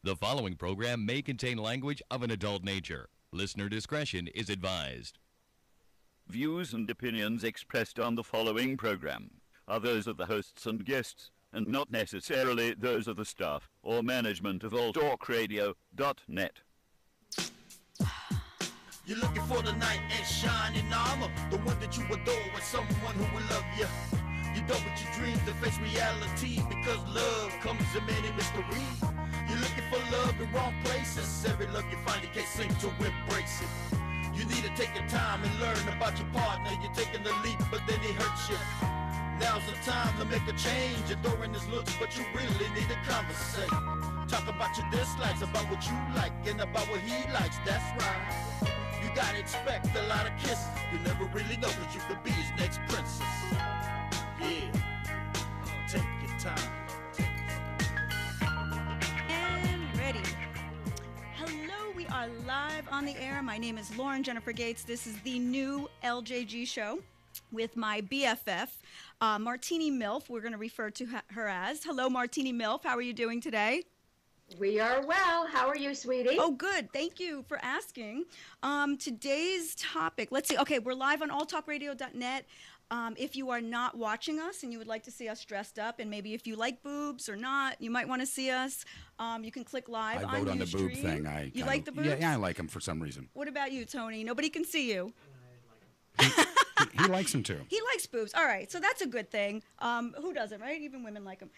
The following program may contain language of an adult nature. Listener discretion is advised. Views and opinions expressed on the following program are those of the hosts and guests, and not necessarily those of the staff or management of alltalkradio.net. You're looking for the knight in shining armor, the one that you adore with someone who will love you. You don't want your dreams to face reality, because love comes in many mysteries. You're looking for love in wrong places. Every love you find, you can't seem to embrace it. You need to take your time and learn about your partner. You're taking the leap, but then he hurts you. Now's the time to make a change. Adoring his looks, but you really need to conversate. Talk about your dislikes, about what you like, and about what he likes. That's right. You gotta expect a lot of kisses. You never really know that you could be his next princess. Yeah, take your time. And ready. Hello, we are live on the air. My name is Lauren Jennifer Gates. This is the new LJG show with my BFF, Martini Milf. We're going to refer to her as. Hello, Martini Milf. How are you doing today? We are well. How are you, sweetie? Oh, good. Thank you for asking. Today's topic, let's see. Okay, we're live on alltalkradio.net. If you are not watching us and you would like to see us dressed up, and maybe if you like boobs or not, you might want to see us, you can click live on I vote on the boob USTREAM. thing. You like the boobs? Yeah, I like them for some reason. What about you, Tony? Nobody can see you. He likes them too. He likes boobs. All right, so that's a good thing. Who doesn't, right? Even women like them.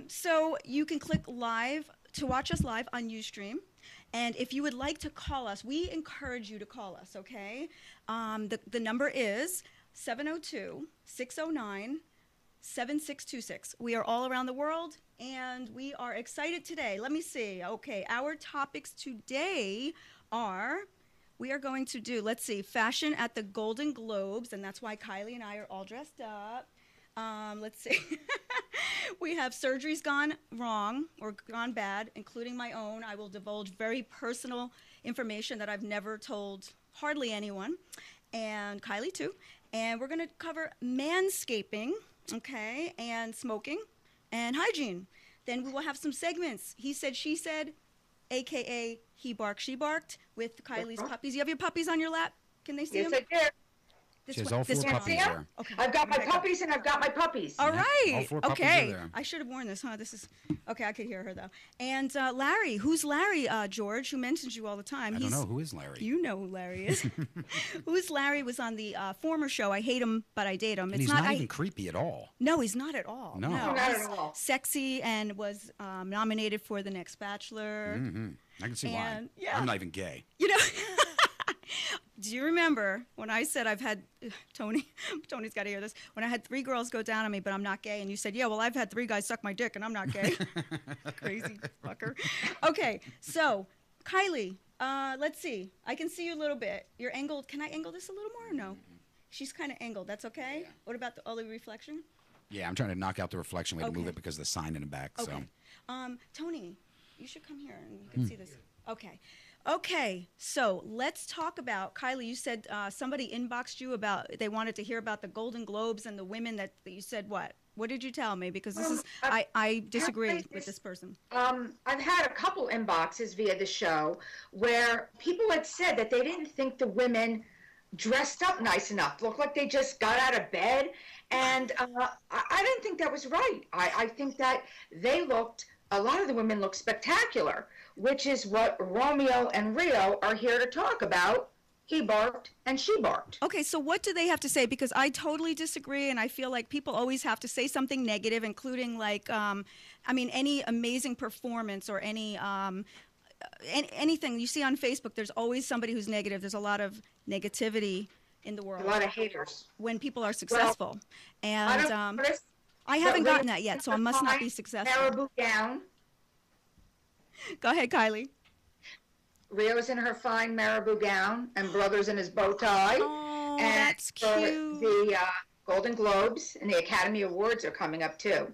So you can click live to watch us live on USTREAM. And if you would like to call us, we encourage you to call us, okay? The number is 702-609-7626. We are all around the world, and we are excited today. Let me see. Okay, our topics today are... We are going to do, let's see, fashion at the Golden Globes, and that's why Kylie and I are all dressed up. Let's see. We have surgeries gone wrong or gone bad, including my own. I will divulge very personal information that I've never told hardly anyone, and Kylie too. And we're going to cover manscaping, okay, and smoking and hygiene. Then we will have some segments. He said, she said, a.k.a. He Barked, She Barked, with Kylie's puppies. You have your puppies on your lap? Can they see them? Yes, I do. She has all four puppies there. Okay. I've got my puppies and I've got my puppies. All right. All four puppies okay. are there. I should have worn this, huh? This is okay. I could hear her though. And Larry, who's Larry? George, who mentions you all the time. I don't know who is Larry. You know who Larry is. Who's Larry? Was on the former show. I hate him, but I date him. And he's not even creepy at all. No, he's not at all. No, not at all. Sexy and was nominated for the next Bachelor. Mm-hmm. I can see why. Yeah. I'm not even gay. You know. Do you remember when I said I've had, Tony's got to hear this, when I had 3 girls go down on me, but I'm not gay, and you said, yeah, well, I've had 3 guys suck my dick, and I'm not gay. Crazy fucker. Okay, so, Kylie, let's see. I can see you a little bit. You're angled. Can I angle this a little more or no? She's kind of angled. That's okay? Yeah. What about the early reflection? Yeah, I'm trying to knock out the reflection. We had to move Okay. it because of the sign in the back. Okay. So. Tony, you should come here, and you can see this. Okay. Okay, so let's talk about, Kylie, you said somebody inboxed you about, they wanted to hear about the Golden Globes and the women that you said what? What did you tell me? Because this is, I disagree with this person. I've had a couple inboxes via the show where people had said that they didn't think the women dressed up nice enough, looked like they just got out of bed, and I didn't think that was right. I think that a lot of the women looked spectacular, which is what Romeo and Rio are here to talk about. He barked and she barked. Okay, so what do they have to say? Because I totally disagree, and I feel like people always have to say something negative, including like, any amazing performance or anything you see on Facebook. There's always somebody who's negative. There's a lot of negativity in the world. A lot of haters. When people are successful. Well, and I haven't gotten that yet, so I must not be successful. Marabou gown. Go ahead, Kylie. Rio's in her fine marabou gown, and Brother's in his bow tie. Oh, and that's cute. The Golden Globes and the Academy Awards are coming up too.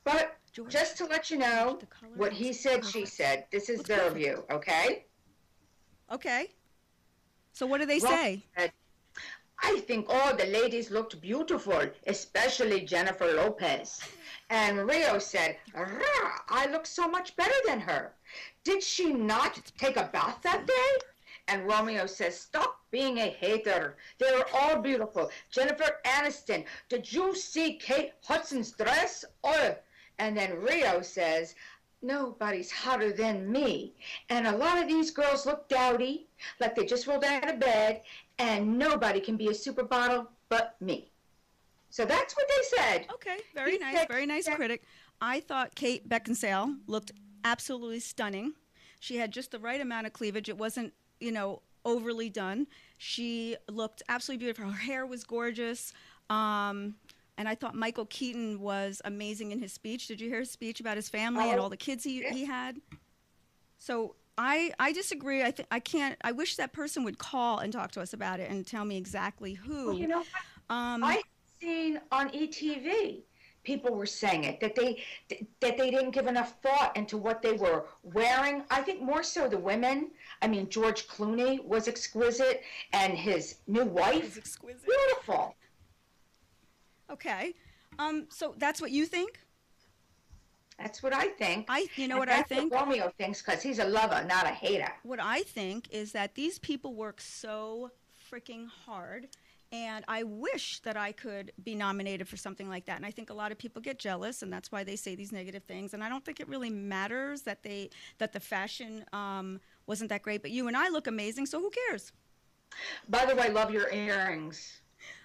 But George, just to let you know what he said, she said. This is their view, okay? Okay. So what do they say? I think all the ladies looked beautiful, especially Jennifer Lopez. And Rio said, "Rah, I look so much better than her. Did she not take a bath that day?" And Romeo says, "Stop being a hater. They were all beautiful. Jennifer Aniston, did you see Kate Hudson's dress? Oh." And then Rio says, "Nobody's hotter than me. And a lot of these girls look dowdy, like they just rolled out of bed, and nobody can be a supermodel but me." So that's what they said. Okay, very nice critic. I thought Kate Beckinsale looked absolutely stunning. She had just the right amount of cleavage. It wasn't, overly done. She looked absolutely beautiful. Her hair was gorgeous. And I thought Michael Keaton was amazing in his speech. Did you hear his speech about his family and all the kids he had? So I disagree. I wish that person would call and talk to us about it and tell me exactly who. Well, you know what? I've seen on ETV, people were saying it, that they didn't give enough thought into what they were wearing. I think more so the women. I mean, George Clooney was exquisite, and his new wife was exquisite. Beautiful. Okay. So that's what you think? That's what I think. You know what I think? That's what Romeo thinks, because he's a lover, not a hater. What I think is that these people work so freaking hard, and I wish that I could be nominated for something like that. And I think a lot of people get jealous, and that's why they say these negative things. And I don't think it really matters that the fashion wasn't that great. But you and I look amazing, so who cares? By the way, I love your earrings.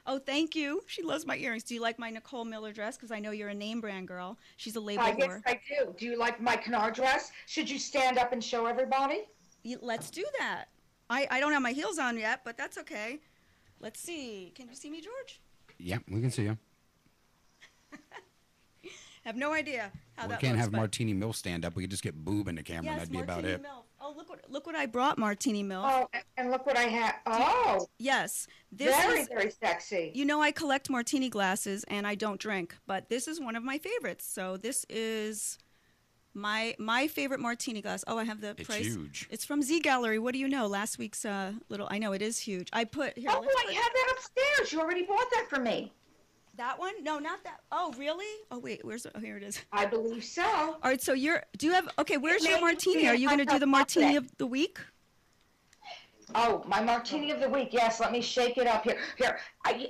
Oh, thank you. She loves my earrings. Do you like my Nicole Miller dress? Because I know you're a name brand girl. She's a label whore. Yes, I do. Do you like my canard dress? Should you stand up and show everybody? Let's do that. I don't have my heels on yet, but that's okay. Let's see. Can you see me, George? Yeah, we can see you. Have no idea how that looks. We can't have Martini Milf stand up. We could just get boob in the camera, and that'd be about it. Milf. Oh, look what I brought, Martini Milf. Oh, and look what I have. Oh. Yes. Very sexy. You know, I collect martini glasses, and I don't drink, but this is one of my favorites. So this is my favorite martini glass. Oh, I have the price. It's huge. It's from Z Gallery. What do you know? Last week's little. I know it is huge. I put here. Oh, I have that upstairs. You already bought that for me. That one? No, not that. Oh, really? Oh, wait. Oh, here it is. I believe so. All right. So where's your martini? Are you going to do the martini of the week? Oh, my martini of the week. Yes, let me shake it up here. Here,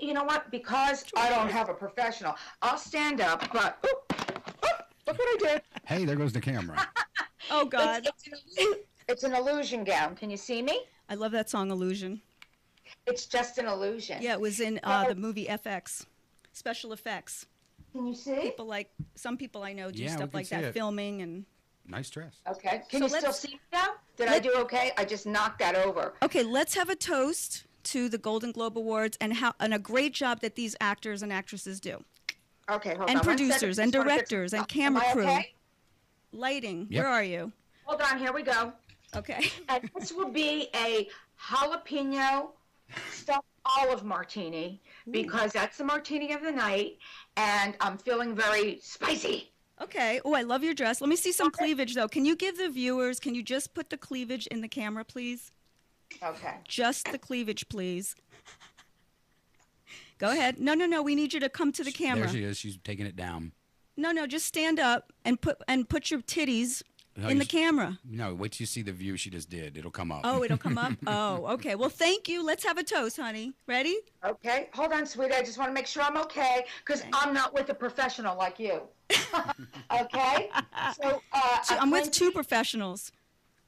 you know what? Because I don't have a professional, I'll stand up, but look what I did. Hey, there goes the camera. Oh, God. It's an illusion gown. Can you see me? I love that song, Illusion. It's just an illusion. Yeah, it was in the movie FX. Special effects. Can you see? Some people I know do Yeah, stuff like that, filming and. Nice dress. Okay. Can you still see me now? Did I do okay? I just knocked that over. Okay, let's have a toast to the Golden Globe Awards and a great job that these actors and actresses do. Okay, hold on. And producers and directors and camera crew. Okay? Lighting. Yep. Where are you? Hold on, here we go. Okay. And this will be a jalapeno stuffed olive martini, because that's the martini of the night, and I'm feeling very spicy. Okay. Oh, I love your dress. Let me see some cleavage, though. Can you give the viewers, can you just put the cleavage in the camera, please? Okay. Just the cleavage, please. Go ahead. No. We need you to come to the camera. There she is. She's taking it down. No. Just stand up and put your titties in the camera. No, wait till you see the view she just did. It'll come up. Oh, it'll come up? Oh, okay. Well, thank you. Let's have a toast, honey. Ready? Okay. Hold on, sweetie. I just want to make sure I'm okay, because I'm not with a professional like you. Okay? So I'm with two professionals.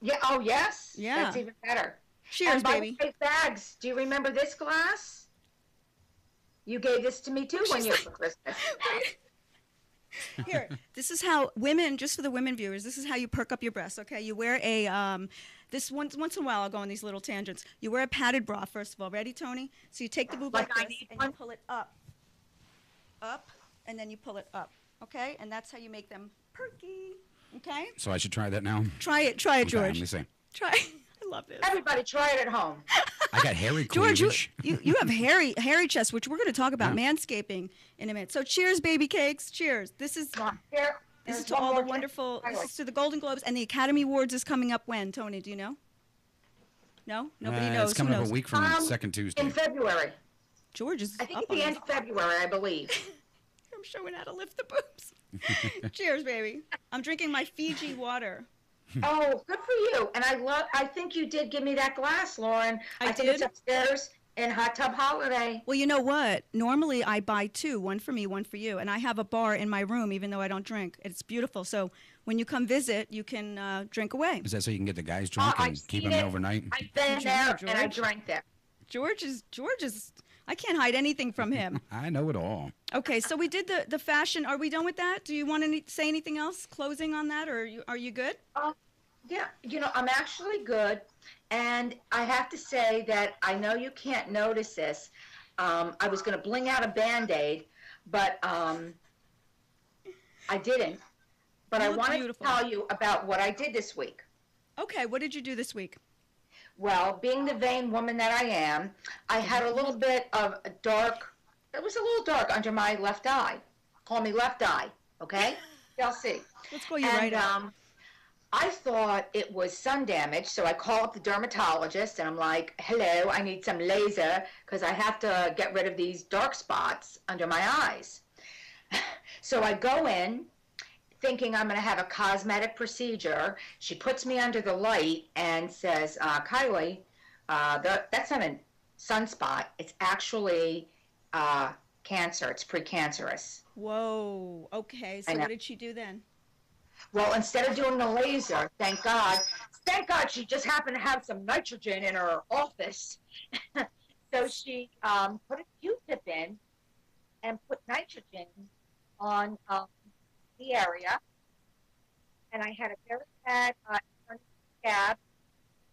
Yeah. Oh, yes? Yeah. That's even better. Cheers, and by baby. the way, bags. Do you remember this glass? You gave this to me, too, one year for Christmas. Here, this is how women, just for the women viewers, this is how you perk up your breasts, okay? You wear this once in a while, I'll go on these little tangents. You wear a padded bra, first of all. Ready, Tony? So you take the boob like this, and you pull it up, and then you pull it up, okay? And that's how you make them perky, okay? So I should try that now? Try it, Okay, George. let me see. Try it. I love this. Everybody try it at home. I got hairy George, cleavage. you have hairy chest, which we're going to talk about manscaping in a minute. So cheers, baby cakes. Cheers. This is to all the wonderful. This is to the Golden Globes, and the Academy Awards is coming up when? Tony, do you know? No, nobody knows. It's coming Who up knows? a week from second Tuesday. In February. George is I think up at on the this. end of February, I believe. I'm showing how to lift the boobs. Cheers, baby. I'm drinking my Fiji water. Oh, good for you. And I think you did give me that glass, Lauren. I think it's did? upstairs in Hot Tub Holiday. Well, you know what? Normally I buy two, one for me, one for you. And I have a bar in my room, even though I don't drink. It's beautiful. So when you come visit, you can drink away. Is that so you can get the guys drunk and I've keep seen them it. overnight? I've been Did you there, know, and I George? drank there. George is, I can't hide anything from him. I know it all. Okay, so we did the fashion. Are we done with that? Do you want to say anything else closing on that, or are you good? Yeah, I'm actually good. And I have to say that I know you can't notice this. I was going to bling out a Band-Aid, but I didn't. But You I look wanted beautiful. to tell you about what I did this week. Okay, what did you do this week? Well, being the vain woman that I am, I had a little bit of a dark, it was a little dark under my left eye. Call me left eye, okay? You'll see. Let's call you right out. I thought it was sun damage, so I call up the dermatologist and I'm like, hello, I need some laser because I have to get rid of these dark spots under my eyes. So I go in thinking I'm going to have a cosmetic procedure. She puts me under the light and says, Kylie, that's not a sunspot. It's actually cancer. It's precancerous. Whoa. Okay, so what did she do then? Well, instead of doing the laser, thank God she just happened to have some nitrogen in her office. So she put a Q-tip in and put nitrogen on the area. And I had a very bad scab,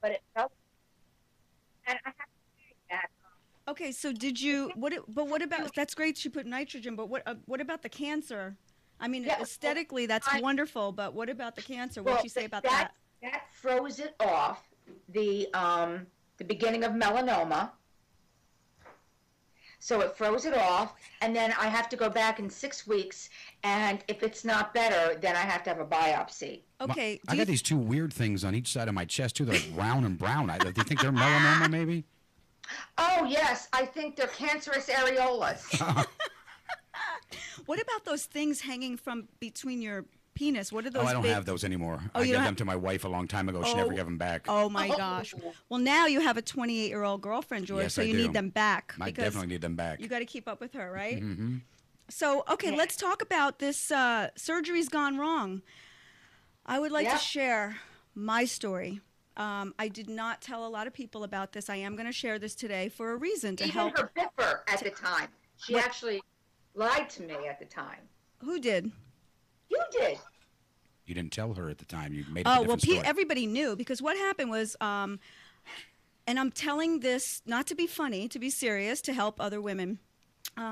but it felt. And I have to say that. Okay, so did you? What about? That's great. She put nitrogen, but what about the cancer? I mean, Yeah, aesthetically, that's wonderful, but what about the cancer? What Well, did you say about that? That froze it off, the beginning of melanoma. So it froze it off, and then I have to go back in 6 weeks, and if it's not better, then I have to have a biopsy. Okay. I got these two weird things on each side of my chest, too. They're like round and brown. Do you think they're melanoma, maybe? Oh, yes. I think they're cancerous areolas. What about those things hanging from between your penis? What are those? Oh, I don't have those anymore. Oh, I you gave don't them to my wife a long time ago. She never gave them back. Oh, my gosh. Well, now you have a 28-year-old girlfriend, George, Yes, so I you do. need them back. I because definitely need them back. You got to keep up with her, right? Mm-hmm. So, okay, let's talk about this surgery's gone wrong. I would like to share my story. I did not tell a lot of people about this. I am going to share this today for a reason to help. Even her biffer at the time. She actually lied to me at the time. Who did? You did. You didn't tell her at the time. You made a different story. Everybody knew because what happened was, and I'm telling this not to be funny, to be serious, to help other women.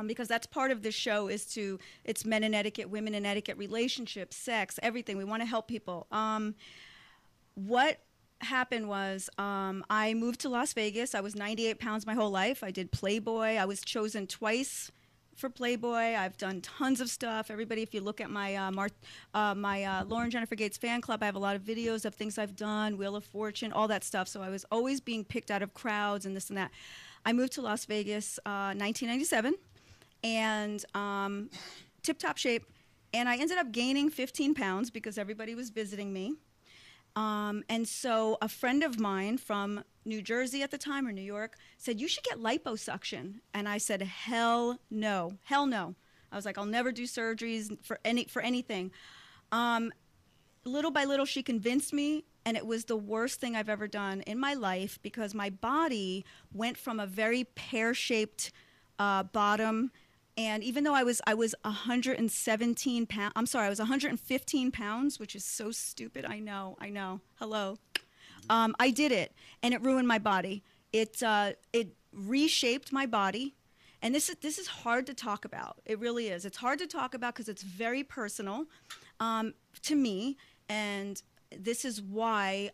Because that's part of this show it's men in etiquette, women in etiquette, relationships, sex, everything. We want to help people. What happened was I moved to Las Vegas. I was 98 pounds my whole life. I did Playboy. I was chosen twice for Playboy. I've done tons of stuff. Everybody, if you look at my Lauren Jennifer Gates fan club, I have a lot of videos of things I've done, Wheel of Fortune, all that stuff. So I was always being picked out of crowds and this and that. I moved to Las Vegas 1997 and tip-top shape. And I ended up gaining 15 pounds because everybody was visiting me. And so a friend of mine from New Jersey at the time, or New York, said, you should get liposuction. And I said, hell no. Hell no. I was like, I'll never do surgeries for anything. Little by little, she convinced me, and it was the worst thing I've ever done in my life because my body went from a very pear-shaped bottom. And even though I was 117 pounds, I'm sorry, I was 115 pounds, which is so stupid. I know. Hello. I did it, and it ruined my body. It reshaped my body, and this is hard to talk about. It really is. It's hard to talk about because it's very personal to me, and this is why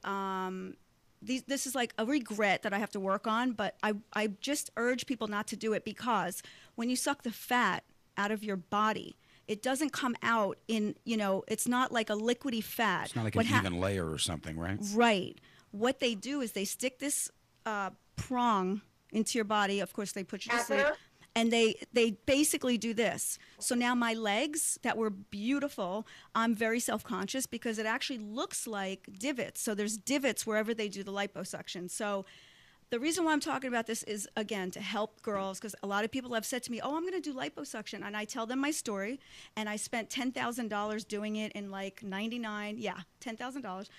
this is like a regret that I have to work on, but I just urge people not to do it because when you suck the fat out of your body, it doesn't come out in, it's not like a liquidy fat. It's not like an even layer or something, right? Right. What they do is they stick this prong into your body. Of course, they put you to sleep. And they basically do this. So now my legs that were beautiful, I'm very self-conscious because it actually looks like divots. So there's divots wherever they do the liposuction. So the reason why I'm talking about this is, again, to help girls, because a lot of people have said to me, oh, I'm going to do liposuction. And I tell them my story, and I spent $10,000 doing it in like 99, $10,000.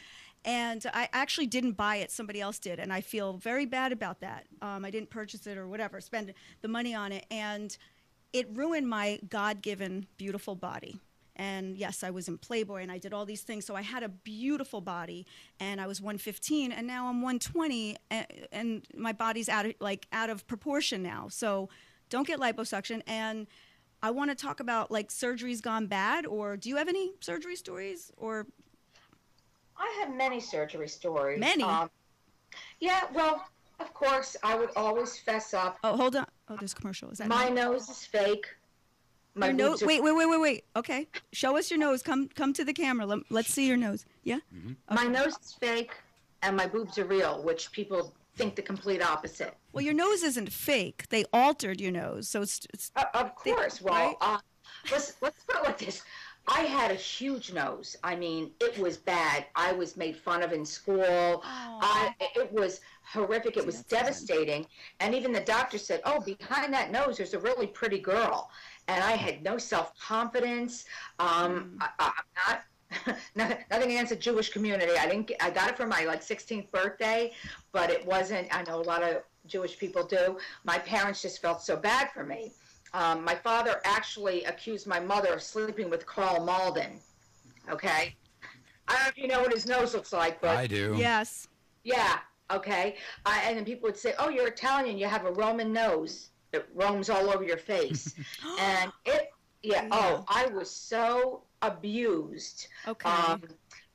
And I actually didn't buy it. Somebody else did. And I feel very bad about that. I didn't purchase it or whatever, spend the money on it. And it ruined my God-given beautiful body. And yes, I was in Playboy and I did all these things. So I had a beautiful body and I was 115 and now I'm 120 and my body's out of proportion now. So don't get liposuction. And I want to talk about like surgeries gone bad, or do you have any surgery stories? Or I have many surgery stories. Many? Yeah, well, of course, I would always fess up. Oh, hold on. Oh, there's a commercial. Is that My nose is fake. My your nose? boobs are Wait. Okay. Show us your nose. Come to the camera. Let's see your nose. Yeah? Mm-hmm. My nose is fake, and my boobs are real, which people think the complete opposite. Well, your nose isn't fake. They altered your nose. So it's Of course. right? Let's put it like this. I had a huge nose. I mean, it was bad. I was made fun of in school. It was horrific. It was devastating. And even the doctor said, oh, behind that nose, there's a really pretty girl. And I had no self-confidence. I'm not nothing against the Jewish community. I got it for my 16th birthday, but it wasn't. I know a lot of Jewish people do. My parents just felt so bad for me. My father actually accused my mother of sleeping with Carl Malden. Okay, I don't know if you know what his nose looks like, but I do. Yes. Yeah. Okay. And then people would say, "Oh, you're Italian. You have a Roman nose that roams all over your face," and Oh, I was so abused. Okay.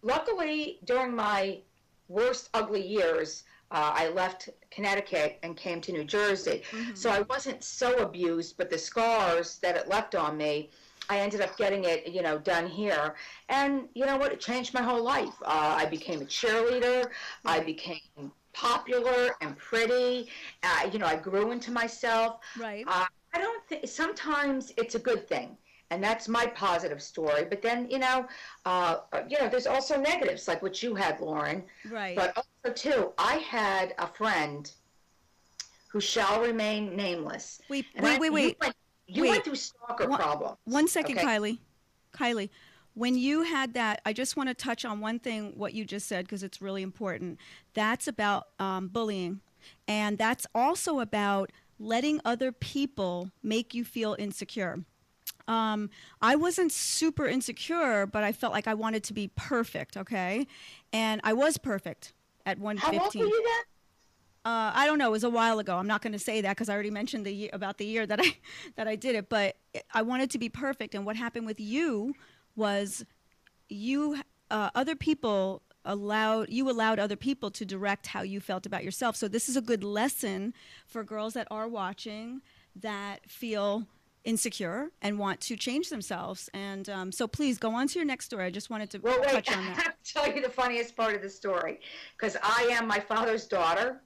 Luckily, during my worst ugly years, I left Connecticut and came to New Jersey. Mm-hmm. So I wasn't so abused, but the scars that it left on me, I ended up getting it, done here. And you know what? It changed my whole life. I became a cheerleader. Right. I became popular and pretty. I grew into myself. Right. I don't think, sometimes it's a good thing. And that's my positive story. But then, there's also negatives, like what you had, Lauren. Right. But also, too, I had a friend who shall remain nameless. Wait. You went through stalker problems. 1 second, okay? Kylie, when you had that, I just want to touch on one thing, what you just said, because it's really important. That's about bullying. And that's also about letting other people make you feel insecure. I wasn't super insecure, but I felt like I wanted to be perfect, okay? And I was perfect at 115. How old were you then? I don't know. It was a while ago. I'm not going to say that because I already mentioned about the year that I did it. But I wanted to be perfect. And what happened with you was other people allowed other people to direct how you felt about yourself. So this is a good lesson for girls that are watching that feel insecure and want to change themselves. And so please go on to your next story. I just wanted to touch on that. I have to tell you the funniest part of the story, because I am my father's daughter.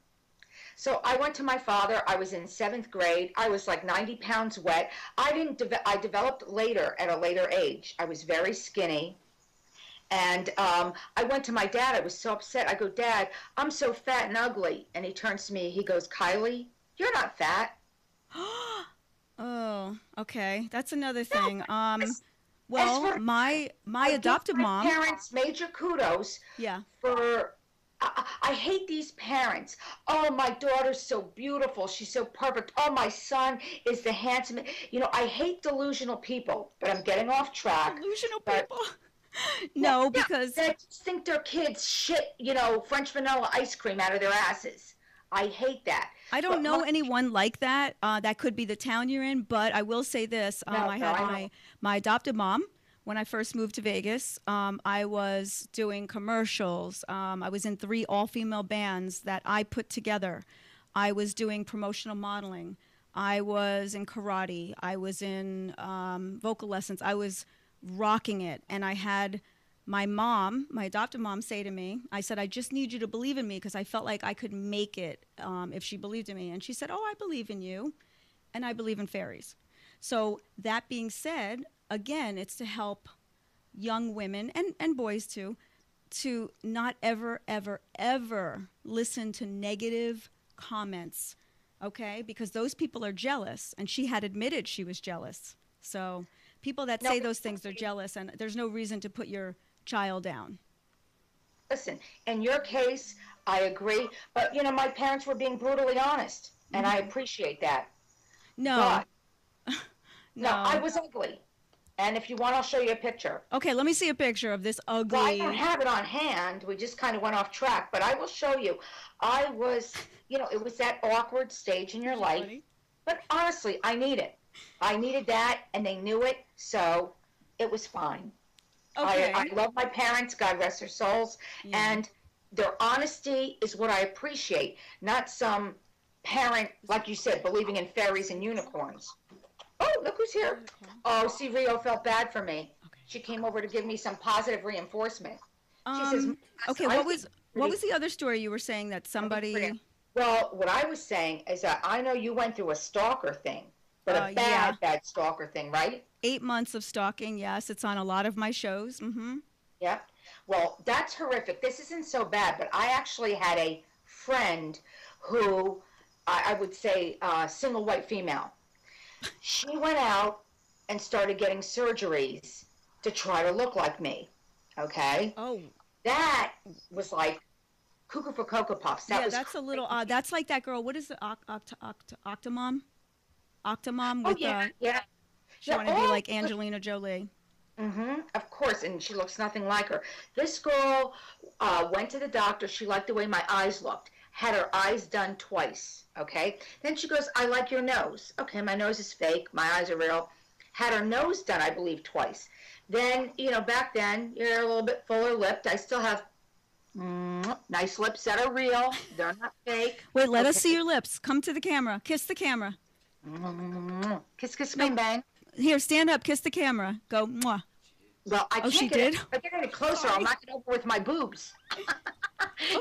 So I went to my father. I was in 7th grade. I was like 90 pounds wet. I developed later, at a later age. I was very skinny. And I went to my dad. I was so upset. I go, Dad, I'm so fat and ugly. And he turns to me. He goes, Kylie, you're not fat. Oh, okay. That's another thing. No, my adoptive mom. My parents, major kudos. Yeah. For I hate these parents. Oh, my daughter's so beautiful. She's so perfect. Oh, my son is the handsome. I hate delusional people. But I'm getting off track. Delusional people. No, because they just think their kids shit, French vanilla ice cream out of their asses. I hate that. I don't know anyone like that. That could be the town you're in, but I will say this. I had my adopted mom. When I first moved to Vegas, I was doing commercials. I was in 3 all-female bands that I put together. I was doing promotional modeling. I was in karate. I was in vocal lessons. I was rocking it. And I had my adopted mom, say to me, I said, I just need you to believe in me because I felt like I could make it if she believed in me. And she said, oh, I believe in you. and I believe in fairies. So that being said, again, it's to help young women and boys too, to not ever, ever, ever listen to negative comments, okay? Because those people are jealous, and she had admitted she was jealous. So people that say those things, they're jealous, and there's no reason to put your child down. Listen, in your case, I agree, but you know, my parents were being brutally honest, and I appreciate that. No. But, no, I was ugly. And if you want, I'll show you a picture. Okay, let me see a picture of this ugly. Well, I don't have it on hand. We just kind of went off track, but I will show you. I was, you know, it was that awkward stage in your life. Funny. But honestly, I need it. I needed that, and they knew it, so it was fine. Okay. I love my parents, God rest their souls, and their honesty is what I appreciate, not some parent, like you said, believing in fairies and unicorns. Oh, look who's here. Oh, see, Rio felt bad for me. Okay. She came over to give me some positive reinforcement. She says, okay, what was the other story you were saying that somebody... Well, what I was saying is that I know you went through a stalker thing, but a bad stalker thing, right? 8 months of stalking, yes. It's on a lot of my shows. Mm-hmm. Yeah. Well, that's horrific. This isn't so bad, but I actually had a friend who, I would say, single white female. She went out and started getting surgeries to try to look like me, okay? Oh. That was like cuckoo for Cocoa Puffs. That was that's a little odd. That's like that girl. What is the Octomom? Octomom with She wanted to be like Angelina Jolie. Mm-hmm. Of course, and she looks nothing like her. This girl went to the doctor. She liked the way my eyes looked. Had her eyes done twice, okay? Then she goes, I like your nose. Okay, my nose is fake. My eyes are real. Had her nose done, I believe, twice. Then, you know, back then, you're a little bit fuller lipped. I still have nice lips that are real. They're not fake. Wait, let us see your lips. Come to the camera. Kiss the camera. Kiss, kiss, bang, bang. Here, stand up. Kiss the camera. Go, mwah. Well, I can't she get did? If I get any closer, I'll knock it over with my boobs.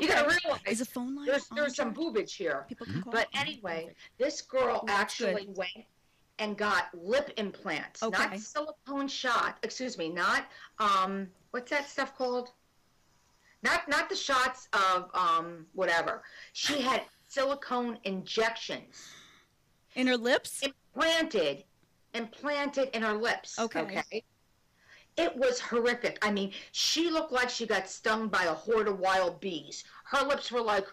You gotta realize Is a phone line there's some boobage here. People can call. But anyway, this girl actually went and got lip implants, not silicone shot. Excuse me, not what's that stuff called? Not the shots of whatever. She had silicone injections In her lips? implanted in her lips. Okay. It was horrific. I mean, she looked like she got stung by a horde of wild bees. Her lips were like,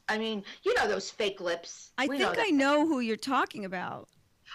I mean, you know those fake lips. I think I know who you're talking about.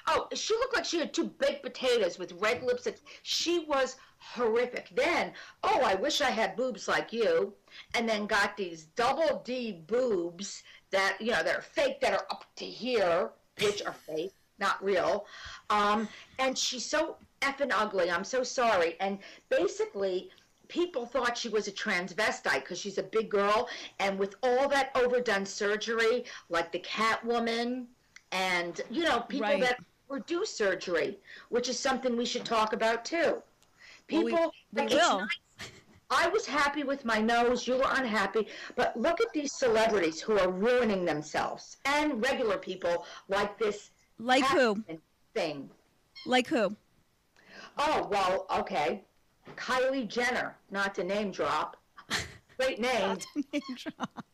Oh, she looked like she had two baked potatoes with red lips. She was horrific. Then, oh, I wish I had boobs like you. And then got these double D boobs that, you know, they're fake, that are up to here, which are fake, not real. And she's so effing ugly. I'm so sorry. And basically, people thought she was a transvestite because she's a big girl. And with all that overdone surgery, like the Catwoman, and, you know, people that do surgery, which is something we should talk about too. People, we will. Nice. I was happy with my nose. You were unhappy. But look at these celebrities who are ruining themselves, and regular people like this. Like who? Thing. Like who? Oh, well, okay. Kylie Jenner, not to name drop. Great name. Not to name drop.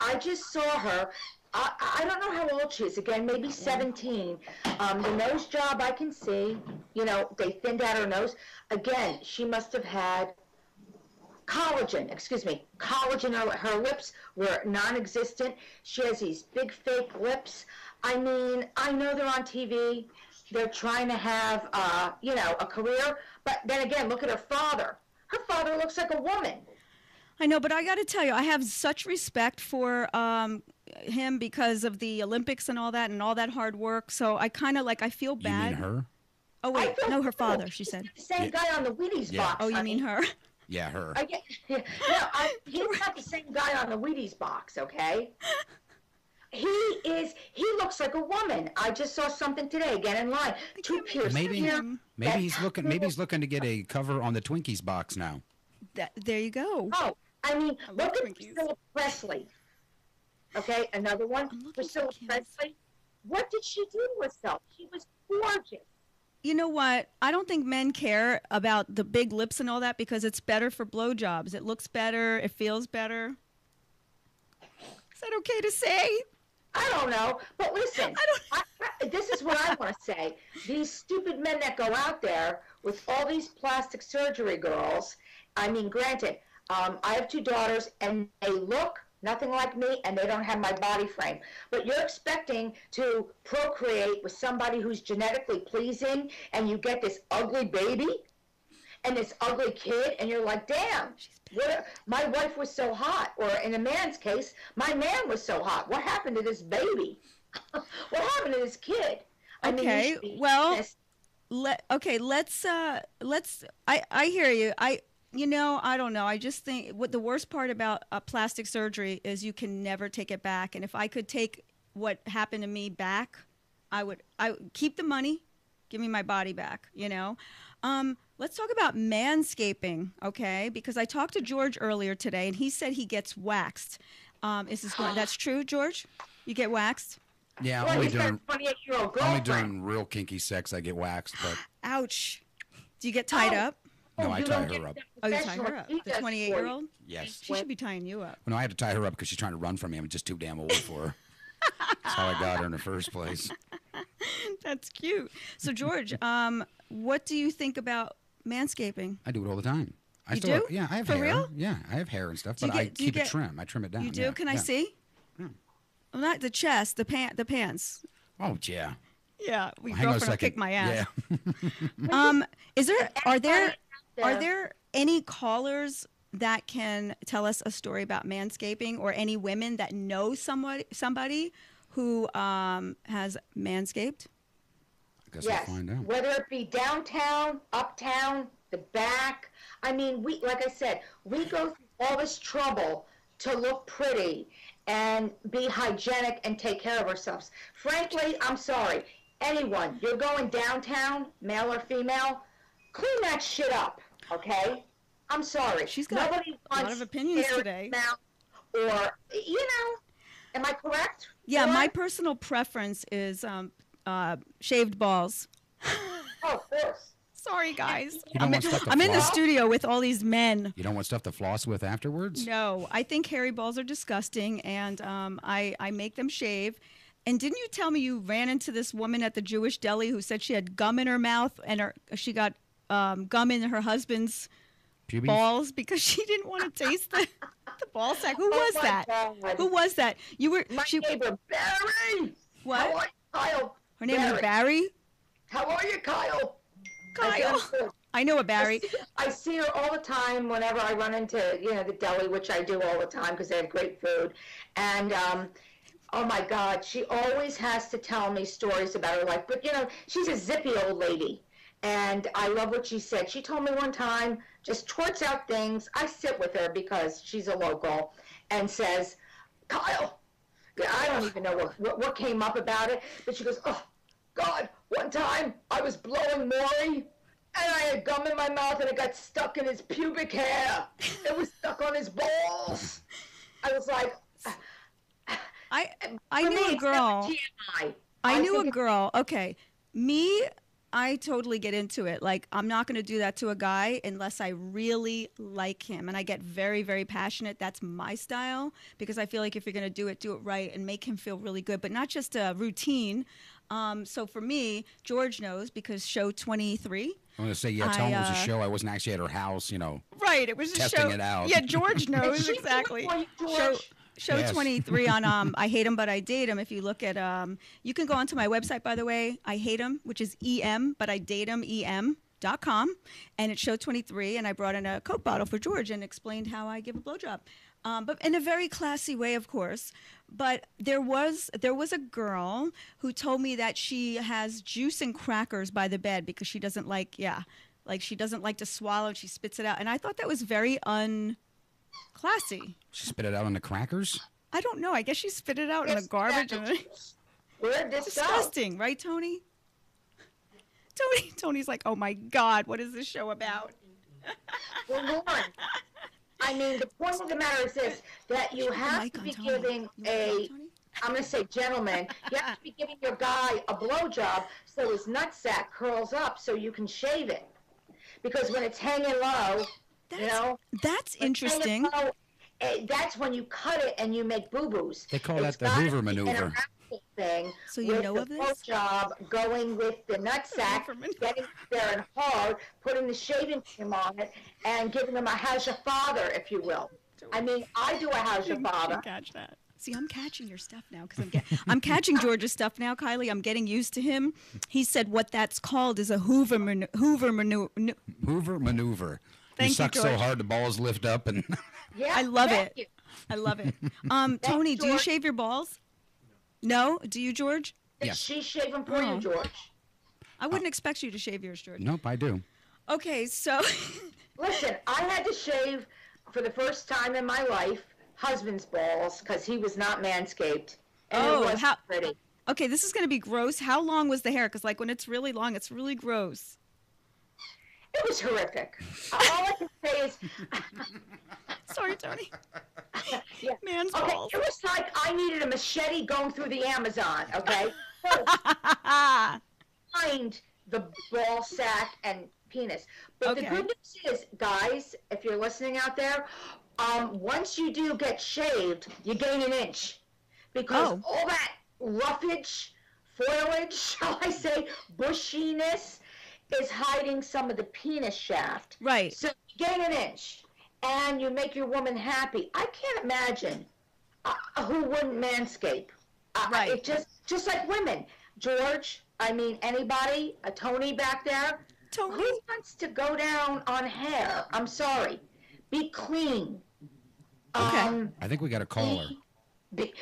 I just saw her. I don't know how old she is. Again, maybe 17. The nose job I can see. You know, they thinned out her nose. Again, she must have had collagen. Collagen. Her lips were non-existent. She has these big fake lips. I mean, I know they're on TV. They're trying to have, you know, a career. But then again, look at her father. Her father looks like a woman. I know, but I got to tell you, I have such respect for him because of the Olympics and all that hard work. So I kind of I feel bad. You mean her? Oh, wait. No, her father, she said. The same guy on the Wheaties box. Oh, you mean her? Yeah, her. He's not the same guy on the Wheaties box, okay? He looks like a woman. I just saw something today, again in line. Two pierced Maybe he's looking to get a cover on the Twinkies box now. There you go. Oh, I mean, look at Priscilla Presley. Okay, another one. Priscilla Presley. what did she do to herself? She was gorgeous. You know what? I don't think men care about the big lips and all that because it's better for blowjobs. It looks better. It feels better. Is that okay to say? I don't know, but listen, this is what I want to say. These stupid men that go out there with all these plastic surgery girls, I mean, granted, I have 2 daughters, and they look nothing like me, and they don't have my body frame. But you're expecting to procreate with somebody who's genetically pleasing, and you get this ugly baby and this ugly kid, and you're like, damn, my wife was so hot. Or in a man's case, my man was so hot. What happened to this baby? What happened to this kid? Okay, let's I hear you. I don't know. I just think what the worst part about plastic surgery is you can never take it back. And if I could take what happened to me back, I would keep the money, give me my body back, Let's talk about manscaping, okay? Because I talked to George earlier today, and he said he gets waxed. That's true, George? You get waxed? Yeah, only during real kinky sex I get waxed, but... Ouch. Do you get tied up? No, I tie her up. Oh, you tie her up? The 28-year-old? Yes. She should be tying you up. No, I had to tie her up because she's trying to run from me. I'm just too damn old for her. That's how I got her in the first place. That's cute. So, George, what do you think about manscaping? I do it all the time. You do? Yeah, I have For hair. real? Yeah, I have hair and stuff, but I keep it trim. I trim it down. You do? Yeah, Can I see? Yeah. Well, not the chest, the pants. Oh, yeah. Yeah, Hang on a girlfriend will second. kick my ass. Yeah. Are there any callers that can tell us a story about manscaping, or any women that know somebody who has manscaped? I guess Yes, we'll find out. whether it be downtown, uptown, the back. I mean, like I said, we go through all this trouble to look pretty and be hygienic and take care of ourselves. Frankly, I'm sorry. Anyone, you're going downtown, male or female, clean that shit up, okay? I'm sorry. She's got Nobody a lot wants of opinions hair today. mouth, or, am I correct? Yeah, Laura? my personal preference is shaved balls. Oh, of course. Sorry, guys. You don't want stuff to I'm in the floss? studio with all these men. You don't want stuff to floss with afterwards? No, I think hairy balls are disgusting, and I make them shave. And didn't you tell me you ran into this woman at the Jewish deli who said she had gum in her mouth, and she got gum in her husband's Pubes? balls because she didn't want to taste the ball sack? Who was my that? God. Who was that? You were My neighbor, Barry! What? How are you, Kyle? Her name is Barry. How are you, Kyle? Kyle. I know a Barry. I see her all the time whenever I run into, the deli, which I do all the time because they have great food. And, oh my God, she always has to tell me stories about her life. But, she's a zippy old lady. And I love what she said. She told me one time, just torts out things. I sit with her because she's a local, and says, Kyle, I don't even know what came up about it, but she goes, oh, God, one time I was blowing Maury, and I had gum in my mouth, and it got stuck in his pubic hair. It was stuck on his balls. I was like, I knew a girl. I knew a girl. Okay, I totally get into it. Like, I'm not going to do that to a guy unless I really like him. And I get very, very passionate. That's my style, because I feel like if you're going to do it right and make him feel really good, but not just a routine. So for me, George knows, because show 23. I'm going to say, tell him it was a show. I wasn't actually at her house, Right, it was a testing show. it out. Yeah, George knows exactly. Show Yes. 23 on I Hate Him But I Date Him. If you look at you can go onto my website, by the way, I Hate Him, which is EM, but I Date Him, EM.com, and it's show 23, and I brought in a Coke bottle for George and explained how I give a blowjob. But in a very classy way, of course. But there was a girl who told me that she has juice and crackers by the bed because she doesn't like she doesn't like to swallow, and she spits it out. And I thought that was very classy. She spit it out on the crackers? I don't know. I guess she spit it out in the garbage. Where'd this Disgusting, right, Tony? Tony's like, oh my God, what is this show about? Well, Lauren, I mean, the point of the matter is this, that you have Mic to on be Tony. giving You wanna talk, a Tony? I'm going to say gentlemen, you have to be giving your guy a blowjob so his nutsack curls up so you can shave it. Because when it's hanging low, That's interesting. Low, that's when you cut it and you make boo-boos. They call that the Hoover An maneuver. interactive thing So you know of the this? blowjob going with the nutsack, getting there and hard, putting the shaving cream on it, and giving them a how's your father, if you will. I mean, I do a how's your father. Catch that. See, I'm catching your stuff now because I'm catching George's stuff now, Kylie. I'm getting used to him. He said what that's called is a Hoover maneuver. Hoover maneuver. Thank you you, suck so George. hard the balls lift up and. Yeah, I love thank it. you. I love it. Tony, do you George. shave your balls? No? Do you, George? Yes. She's shaving for Oh. you, George. I wouldn't expect you to shave yours, George. Nope, I do. Okay, so Listen, I had to shave for the first time in my life husband's balls because he was not manscaped. And Oh, it wasn't pretty. okay, this is going to be gross. How long was the hair? Because like when it's really long, it's really gross. It was horrific. All I can say is, Sorry, Tony. yeah. Man's Okay, balls. it was like I needed a machete going through the Amazon, okay? First, find the ball sack and penis. But the Okay. good news is, guys, if you're listening out there, once you do get shaved, you gain an inch. Because Oh. all that roughage, foliage, shall I say, bushiness, is hiding some of the penis shaft. Right. So you gain an inch, and you make your woman happy. I can't imagine who wouldn't manscape. Right. It just like women. George, I mean, anybody, a Tony back there, Tony. who wants to go down on hair? I'm sorry. Be clean. Okay. I think we got a caller. Be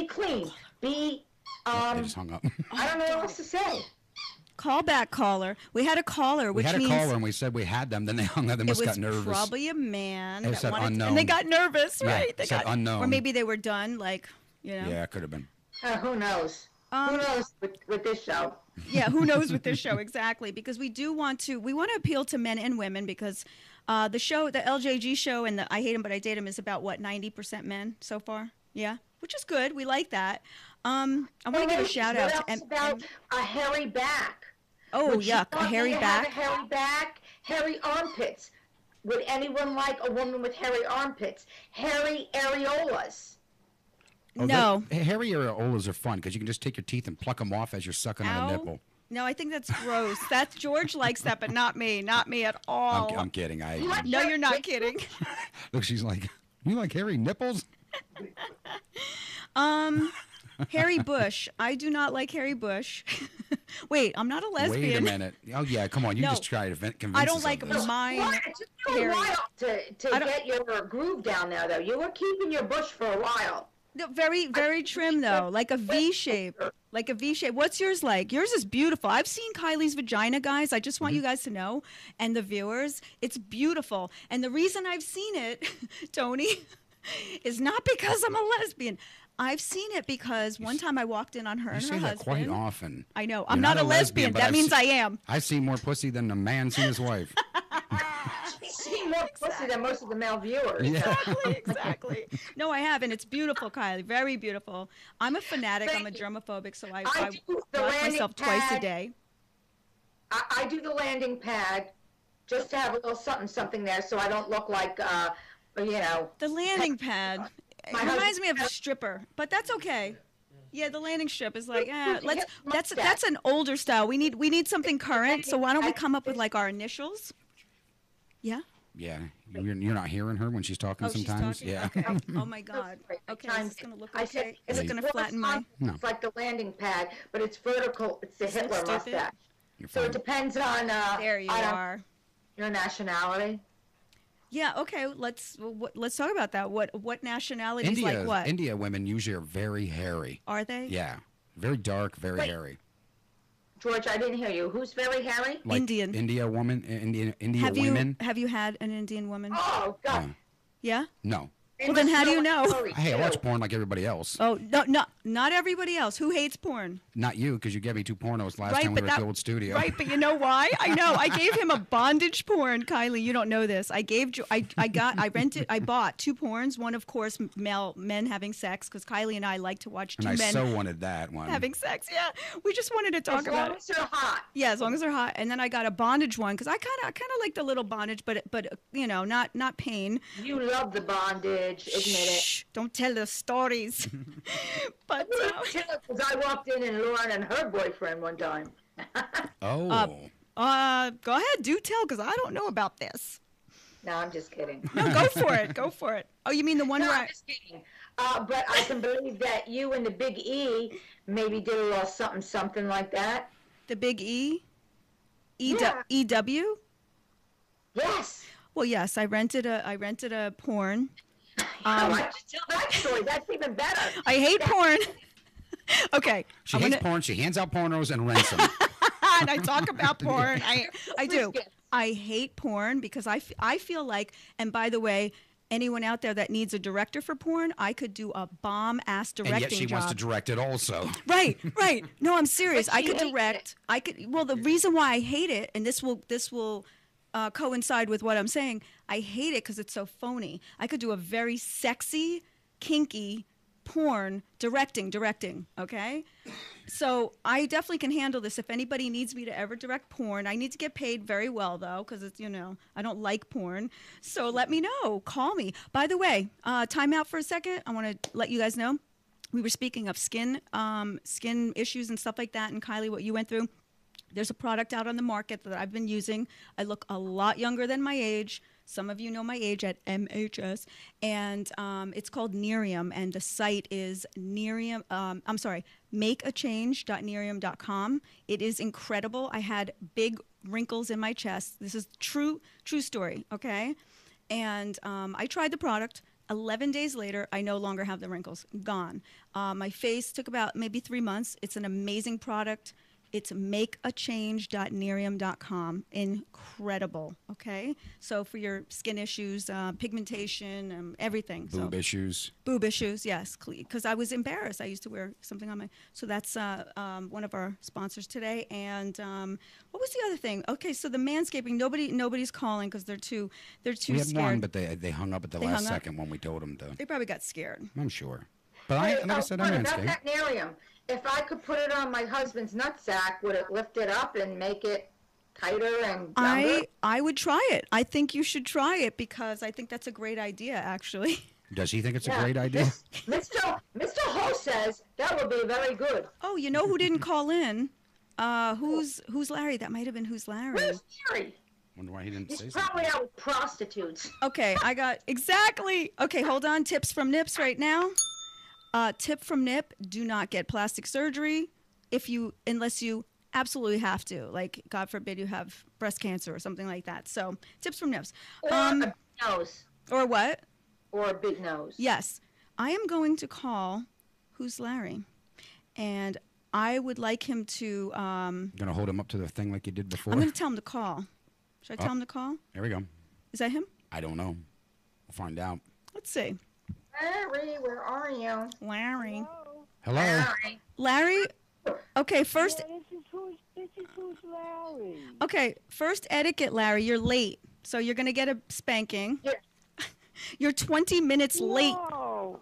clean. Be, They just hung up. I don't know what else to say. Call back caller. We had a caller, We which had a means caller and we said we had them. Then they hung up. They it must was got nervous. probably a man It that said wanted unknown. and they got nervous, Yeah, right? They it said got unknown. or maybe they were done, like, you know. Yeah, it could have been. Who knows? Who knows with this show? Yeah, who knows with this show exactly? Because we want to appeal to men and women because the show, the LJG show, and the I Hate Him But I Date Him is about what 90% men so far. Yeah, which is good. We like that. I want to give a shout out What to else about a hairy back? oh Would you yuck, a want me hairy to have back. a hairy back, hairy armpits. Would anyone like a woman with hairy armpits? Hairy areolas. Oh, No, hairy areolas are fun because you can just take your teeth and pluck them off as you're sucking on Ow. a nipple. no, I think that's gross. That's George likes that, but not me at all. I'm kidding. No, you're not kidding. Look, she's like, you like hairy nipples? Harry Bush. I do not like Harry Bush. Wait, I'm not a lesbian. Wait a minute. Oh, yeah, come on. You No. just try to convince I don't us like of this. mine. What? It took you a Hairy. while to I don't- get your groove down there, though. You were keeping your bush for a while. No, very, very trim though, like a V shape. Like a V shape. What's yours like? Yours is beautiful. I've seen Kylie's vagina, guys. I just want you guys to know, and the viewers, it's beautiful. And the reason I've seen it, Tony, is not because I'm a lesbian. I've seen it because one time I walked in on her You and say her that quite husband. often. I know. You're I'm not a lesbian. but That I've means se- I am. I've seen more pussy than a man seen his wife. She's seen more pussy than most of the male viewers. Yeah. Exactly. No, I haven't. It's beautiful, Kylie. Very beautiful. I'm a fanatic. I'm a Thank you. germophobic, so I do the wash landing myself twice a pad. day. I do the landing pad just to have a little something there so I don't look like, you know. The landing pad. It My reminds husband- me of a stripper, but that's okay. Yeah, the landing strip is like, let's. Mustache. That's an older style. We need something current. So why don't we come up with like our initials? Yeah. Yeah. You're not hearing her when she's talking Oh, she's sometimes? talking? Yeah. Okay. Oh my God. Okay, is this gonna look I said, okay? Is it gonna it's flatten my? No. It's like the landing pad, but it's vertical. It's the Isn't it Hitler stupid? mustache. You're So fine. it depends on There you on are. your nationality. Yeah. Okay. Let's talk about that. What nationalities like what? India women usually are very hairy. Are they? Yeah. Very dark, very Wait. hairy. George, I didn't hear you. Who's very hairy? Like Indian. India woman, India Have women. you had an Indian woman? Oh God, Yeah. Yeah. No. Well, then how do you know? Hey, I watch porn like everybody else. Oh, no, not everybody else. Who hates porn? Not you, because you gave me 2 pornos last Right, time we but were at the old studio. Right, but you know why? I know. I gave him a bondage porn, Kylie. You don't know this. I bought 2 porns. One, of course, men having sex, because Kylie and I like to watch 2 And men I so wanted that one. having sex. Yeah, we just wanted to talk about it. As long as they're hot. Yeah, as long as they're hot. And then I got a bondage one because I kind of like the little bondage, but you know, not pain. You love the bondage, admit it. Shh, don't tell the stories. But Because I walked in and Lauren and her boyfriend one time. Oh. go ahead, do tell, because I don't know about this. No, I'm just kidding. No, go for it. Go for it. Oh, you mean the one No, where I'm just kidding. But I can believe that you and the Big E maybe did a little something like that. the big E? Yeah. EW? Yes. Well, yes, I rented a porn. Why don't you tell that story? That's even better. I hate porn. Okay. She hates porn. She hands out pornos and rents them. And I talk about porn. I do. I hate porn because I feel like, and by the way, anyone out there that needs a director for porn, I could do a bomb-ass directing And yet she job. wants to direct it also. Right. No, I'm serious. But I she could hates direct. Well, the reason why I hate it, and this will coincide with what I'm saying, I hate it because it's so phony. I could do a very sexy, kinky porn directing, okay? So I definitely can handle this. If anybody needs me to ever direct porn, I need to get paid very well, though, because it's, I don't like porn. So let me know. Call me. By the way, time out for a second. I want to let you guys know. We were speaking of skin issues and stuff like that, and Kylie, what you went through. There's a product out on the market that I've been using. I look a lot younger than my age. Some of you know my age at MHS. And it's called Nerium. And the site is makeachange.nerium.com. It is incredible. I had big wrinkles in my chest. This is true story, okay? And I tried the product. 11 days later, I no longer have the wrinkles. Gone. My face took about maybe 3 months. It's an amazing product. It's makeachange.nerium.com. Incredible, okay? So for your skin issues, pigmentation, everything. Boob issues. Boob issues, yes. Because I was embarrassed. I used to wear something on my... So that's one of our sponsors today. And what was the other thing? Okay, so the Manscaping, nobody's calling because they're too We scared. had one, but they hung up at the last second when we told them to. They probably got scared. I'm sure. But like I said, I'm about Manscaped. that Nerium. If I could put it on my husband's nutsack, would it lift it up and make it tighter and younger? I would try it. I think you should try it because I think that's a great idea, actually. Does he think it's a great idea? Mr. Ho says that would be very good. Oh, you know who didn't call in? Who's Larry? That might have been Who's Larry. Where's Jerry? Wonder why he didn't say He's something. probably out with prostitutes. Okay, I got exactly. Okay, hold on. Tips from Nips right now. Tip from Nip: do not get plastic surgery unless you absolutely have to. Like, God forbid you have breast cancer or something like that. So, tips from Nips. Or a big nose. Or what? Or a big nose. Yes, I am going to call Who's Larry, and I would like him to. Gonna hold him up to the thing like you did before? I'm going to tell him to call. Should I tell him to call? There we go. Is that him? I don't know. We'll find out. Let's see. Larry, where are you? Larry. Hello. Larry. Larry. Okay, first. Yeah, this is who's Larry. Okay, first etiquette, Larry. You're late, so you're going to get a spanking. Yeah. You're 20 minutes late.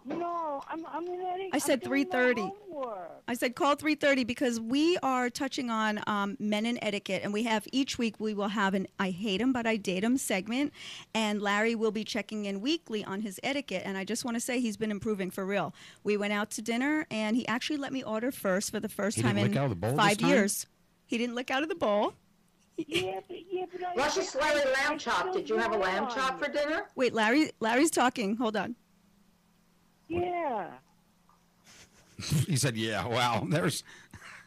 No, I'm in Eddie. I said 3:30. Homework. I said call 3:30 because we are touching on men and etiquette, and we have each week we will have an I hate him but I date him segment, and Larry will be checking in weekly on his etiquette. And I just want to say he's been improving for real. We went out to dinner, and he actually let me order first for the first He time didn't in lick out of the bowl 5 this time? years. He didn't lick out of the bowl. Yeah, but Luscious Larry lamb chop. Did you have a lamb chop for dinner? Wait, Larry's talking. Hold on. Yeah. He said, yeah, wow.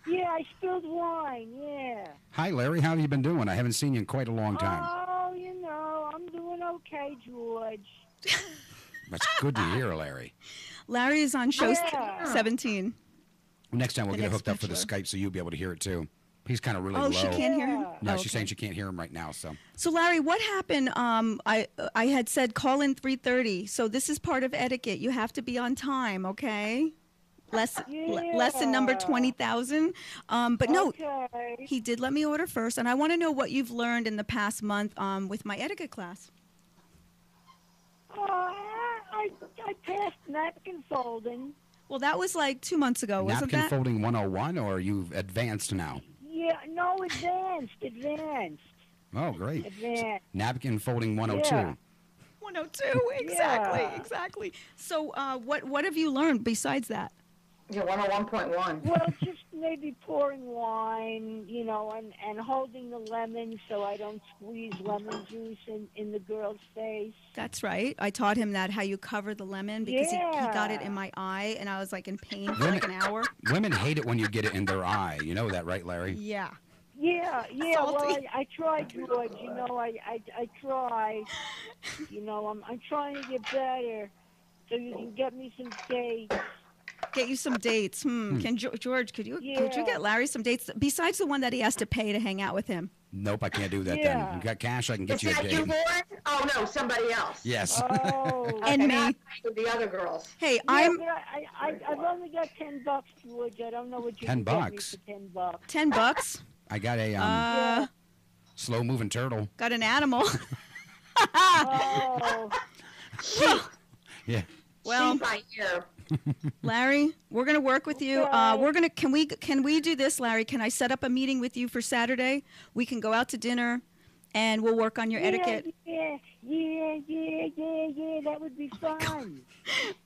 Yeah, I spilled wine, yeah. Hi, Larry. How have you been doing? I haven't seen you in quite a long time. Oh, I'm doing okay, George. That's good to hear, Larry. Larry is on show Yeah. 17. Next time we'll The get it next hooked up for the picture. Skype so you'll be able to hear it too. He's kind of really Oh, low. she can't hear him? No, Oh, she's okay. saying she can't hear him right now. So, Larry, what happened? I had said call in 3:30. So this is part of etiquette. You have to be on time, okay? Lesson number 20,000. But no, Okay. he did let me order first, and I want to know what you've learned in the past month with my etiquette class. I passed napkin folding. Well, that was like 2 months ago, wasn't Napkin that? folding 101, or you've advanced now? Yeah, no, advanced. Oh, great. Advanced. Napkin folding 102. Yeah. 102, exactly, Yeah. exactly. So, what have you learned besides that? Yeah, 101.1. Well, just maybe pouring wine, and holding the lemon so I don't squeeze lemon juice in the girl's face. That's right. I taught him that, how you cover the lemon, because he got it Yeah. in my eye, and I was like in pain for like an hour. Women hate it when you get it in their eye. You know that, right, Larry? Yeah. Yeah, well, Salty. I tried, George, I tried. I'm trying to get better so you can get me some dates. Get you some dates. Can George? Could you get Larry some dates besides the one that he has to pay to hang out with him? Nope, I can't do that Yeah. then. You got cash, I can Is get you a that you, date. Lauren? Oh, no, somebody else. Yes. Oh. And Okay, me. not the other girls. Hey, Yeah, I'm but I've only got $10, George. I don't know what you $10 can get me for $10. $10. I got a slow-moving turtle. Got an animal. Oh, Yeah. Well, See by ear. Larry, we're gonna work with you. Okay. We're gonna can we do this, Larry? Can I set up a meeting with you for Saturday? We can go out to dinner, and we'll work on your etiquette. Yeah, that would be fun.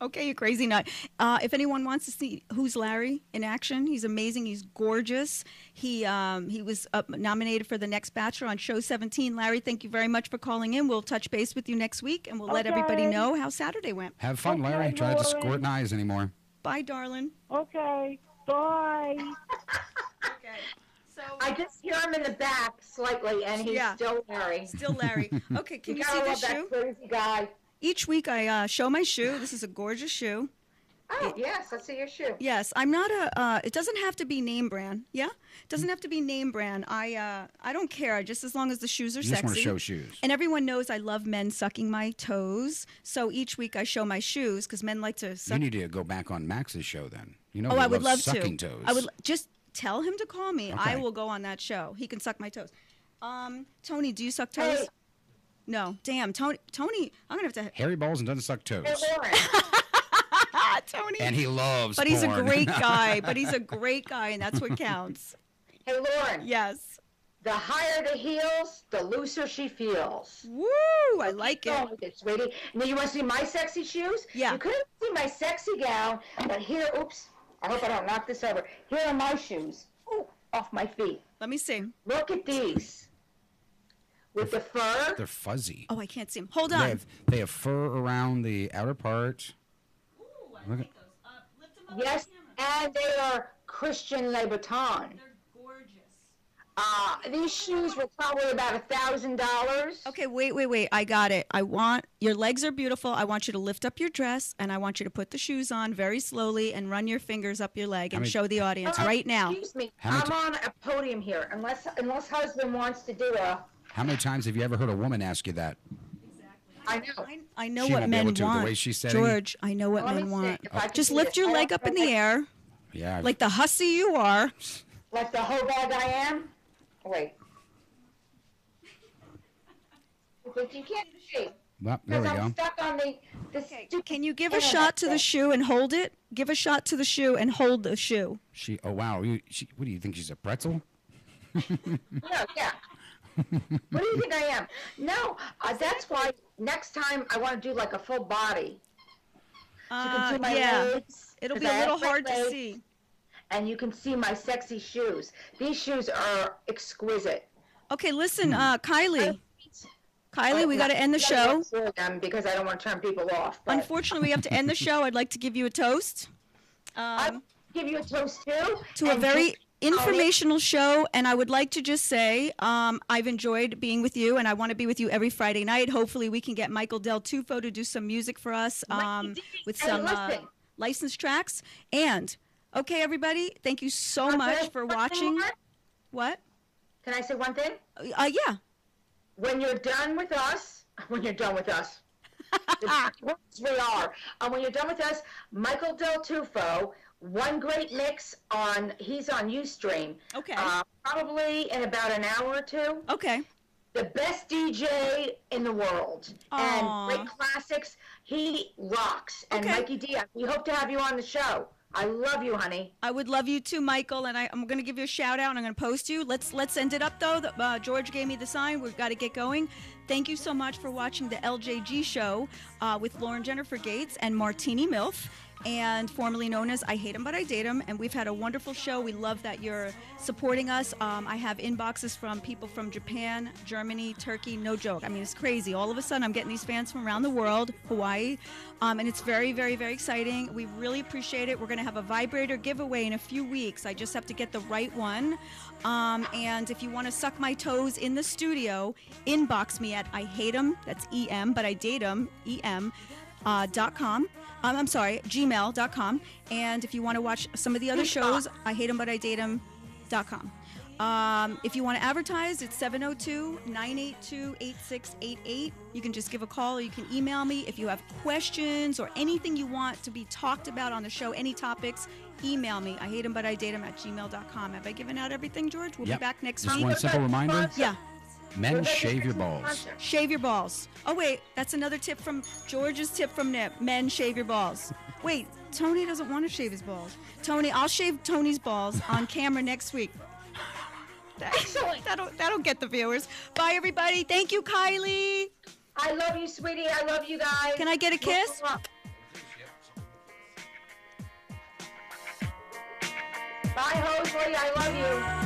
Okay, you crazy nut. If anyone wants to see who's Larry in action, he's amazing. He's gorgeous. He was nominated for the next Bachelor on Show 17. Larry, thank you very much for calling in. We'll touch base with you next week, and we'll let everybody Okay. know how Saturday went. Have fun, Okay, Larry. Try not to Lauren. squirt in eyes anymore. Bye, darling. Okay, bye. Okay. So I just hear him in the back slightly, and he's Yeah. still Larry. still Larry. Okay, can you see gotta this love shoe? that crazy guy. Each week I show my shoe. This is a gorgeous shoe. Oh, yes, let's see your shoe. Yes, I'm not a. It doesn't have to be name brand. Yeah, it doesn't have to be name brand. I don't care. Just as long as the shoes are You just want sexy. to show shoes. And everyone knows I love men sucking my toes. So each week I show my shoes because men like to suck. You need to go back on Max's show then. You know Oh, he I would love loves to. sucking toes. I would just tell him to call me. I Okay. will go on that show. He can suck my toes. Tony, do you suck toes? Hey. No. Damn, Tony. I'm gonna have to. Hairy balls and doesn't suck toes. Hey, Lauren. Tony. And he loves But he's a porn. great guy. But he's a great guy, and that's what counts. Hey, Lauren. Yes. The higher the heels, the looser she feels. Woo! I like Go it. on with it, sweetie. Now, you want to see my sexy shoes? Yeah. You couldn't see my sexy gown, but here, oops, I hope I don't knock this over. Here are my shoes. Ooh, off my feet. Let me see. Look at these. With the fur. They're fuzzy. Oh, I can't see him. Hold They on. have fur around the outer part. Ooh, I Look like at- those. Lift them up Yes, on camera. and they are Christian Louboutin. They're gorgeous. These shoes were probably about $1,000. Okay, wait. I got it. Your legs are beautiful. I want you to lift up your dress, and I want you to put the shoes on very slowly and run your fingers up your leg and many- show the audience right now. Excuse me, How many I'm on a podium here. Unless husband wants to do a, How many times have you ever heard a woman ask you that? I know. I know She what won't be men able to, the want. way she's sitting. George, I know what Let me men see want. if I can Just do lift this. your I leg don't up in the know. air, Yeah. like the hussy you are. Like the hoe bag I am. Wait. But you can't see. Well, there Because we I'm go. stuck on the stupid Can you give a internet shot to the thing. shoe and hold it? Give a shot to the shoe and hold the shoe. Oh wow. What do you think? She's a pretzel? No, yeah. What do you think I am? No, that's why next time I want to do like a full body. So you can see my Yeah, legs. it'll 'cause be a I little have my hard to legs, see. And you can see my sexy shoes. These shoes are exquisite. Okay, listen, Kylie, we got to end the show. For them because I don't want to turn people off. But Unfortunately, we have to end the show. I'd like to give you a toast I'll give you a toast too. to a and very just- informational show, and I would like to just say I've enjoyed being with you, and I want to be with you every Friday night. Hopefully, we can get Michael Del Tufo to do some music for us with Hey, some listen. licensed tracks. And okay, everybody, thank you so much for watching. What? Can I say one thing? Yeah. When you're done with us, we are. When you're done with us, Michael Del Tufo, One Great Mix he's on USTREAM. Okay. Probably in about an hour or two. Okay. The best DJ in the world. And Aw. great classics. He rocks. And Okay. Mikey D, we hope to have you on the show. I love you, honey. I would love you too, Michael, and I'm going to give you a shout out and I'm going to post you. Let's end it up though. George gave me the sign. We've got to get going. Thank you so much for watching the LJG show with Lauren Jennifer Gates and Martini Milf, and formerly known as I Hate 'Em But I Date 'Em. And we've had a wonderful show. We love that you're supporting us. I have inboxes from people from Japan, Germany, Turkey. No joke. I mean, it's crazy. All of a sudden, I'm getting these fans from around the world, Hawaii, and it's very, very, very exciting. We really appreciate it. We're going to have a vibrator giveaway in a few weeks. I just have to get the right one. And if you want to suck my toes in the studio, inbox me at I Hate 'Em, that's E-M, but I Date 'Em, E-M, .com. I'm sorry, gmail.com. And if you want to watch some of the other shows, I Hate 'Em But I Date 'Em.com. If you want to advertise, it's 702-982-8688. You can just give a call or you can email me. If you have questions or anything you want to be talked about on the show, any topics, email me. I Hate 'Em But I Date 'Em at gmail.com. Have I given out everything, George? We'll be back next Just week. one simple reminder. Yeah. Men, shave your balls. Shave your balls. Oh, wait. That's another tip from George's tip from Nip. Men, shave your balls. Wait, Tony doesn't want to shave his balls. Tony, I'll shave Tony's balls on camera next week. That'll get the viewers. Bye, everybody. Thank you, Kylie. I love you, sweetie. I love you guys. Can I get a kiss? Bye, Hosley. I love you.